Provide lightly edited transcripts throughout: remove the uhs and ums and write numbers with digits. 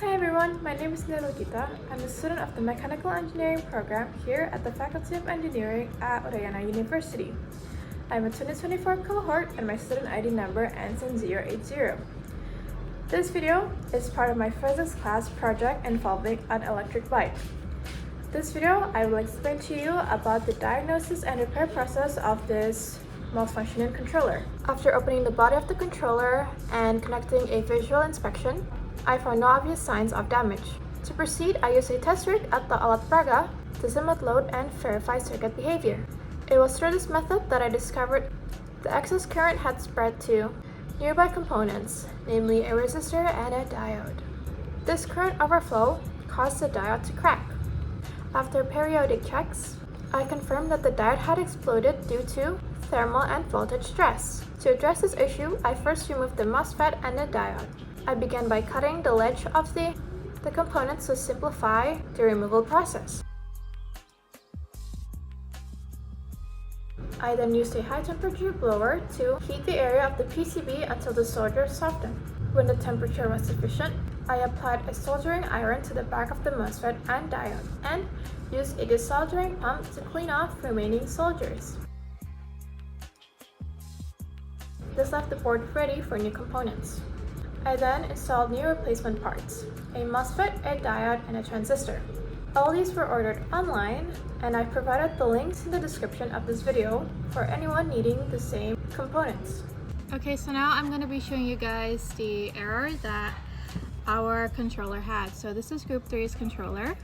Hi everyone, my name is Tirta. I'm a student of the Mechanical Engineering program here at the Faculty of Engineering at Udayana University. I'm a 2024 cohort and my student ID number ends in 080. This video is part of my physics class project involving an electric bike. This video, I will explain to you about the diagnosis and repair process of this malfunctioning controller. After opening the body of the controller and conducting a visual inspection, I found no obvious signs of damage. To proceed, I used a test rig at the alat praga to simulate load and verify circuit behavior. It was through this method that I discovered the excess current had spread to nearby components, namely a resistor and a diode. This current overflow caused the diode to crack. After periodic checks, I confirmed that the diode had exploded due to thermal and voltage stress. To address this issue, I first removed the MOSFET and the diode. I began by cutting the ledge of the components to simplify the removal process. I then used a high-temperature blower to heat the area of the PCB until the solder softened. When the temperature was sufficient, I applied a soldering iron to the back of the MOSFET and diode and used a desoldering pump to clean off remaining soldiers. This left the board ready for new components. I then installed new replacement parts, a MOSFET, a diode, and a transistor. All these were ordered online, and I've provided the links in the description of this video for anyone needing the same components. Okay, so now I'm going to be showing you guys the error that our controller had. So this is group 3's controller.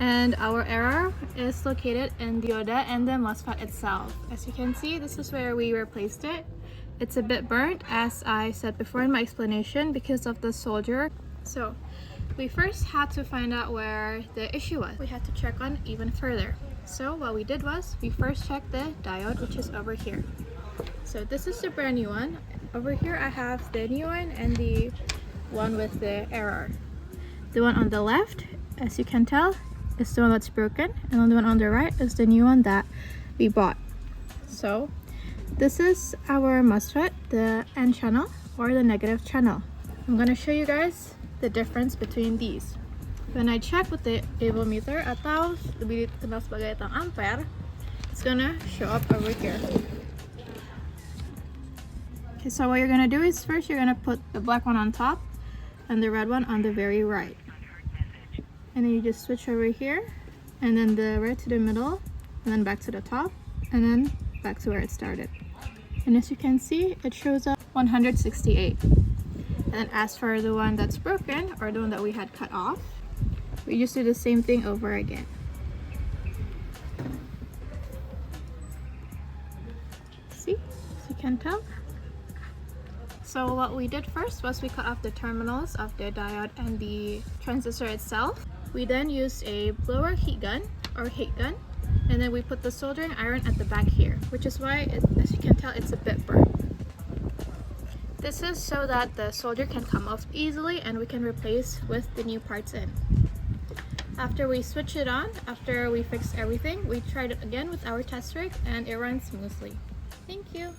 And our error is located in the dioda and the MOSFET itself. As you can see, this is where we replaced it. It's a bit burnt, as I said before in my explanation, because of the solder. So we first had to find out where the issue was. We had to check on even further. So what we did was, we first checked the diode, which is over here. So this is the brand new one. Over here I have the new one and the one with the error. The one on the left, as you can tell, is the one that's broken, and the one on the right is the new one that we bought. So this is our MOSFET, the N channel or the negative channel. I'm going to show you guys the difference between these. When I check with the voltmeter atau lebih dikenal sebagai tang ampere, it's gonna show up over here. Okay, so what you're gonna do is first you're gonna put the black one on top and the red one on the very right. And then you just switch over here, and then the red to the middle, and then back to the top, and then back to where it started. And as you can see, it shows up 168. And as for the one that's broken, or the one that we had cut off, we just do the same thing over again. See, as you can tell. So what we did first was we cut off the terminals of the diode and the transistor itself. We then used a blower heat gun, or heat gun, and then we put the soldering iron at the back here, which is why, as you can tell, it's a bit burnt. This is so that the solder can come off easily and we can replace with the new parts in. After we switch it on, after we fix everything, we tried it again with our test rig and it runs smoothly. Thank you!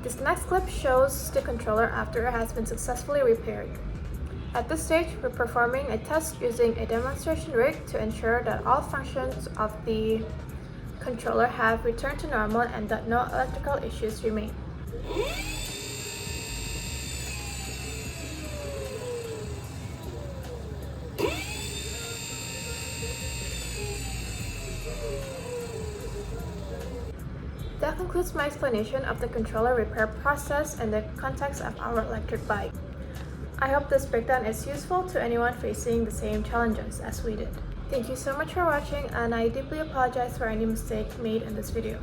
This next clip shows the controller after it has been successfully repaired. At this stage, we're performing a test using a demonstration rig to ensure that all functions of the controller have returned to normal and that no electrical issues remain. That concludes my explanation of the controller repair process in the context of our electric bike. I hope this breakdown is useful to anyone facing the same challenges as we did. Thank you so much for watching, and I deeply apologize for any mistake made in this video.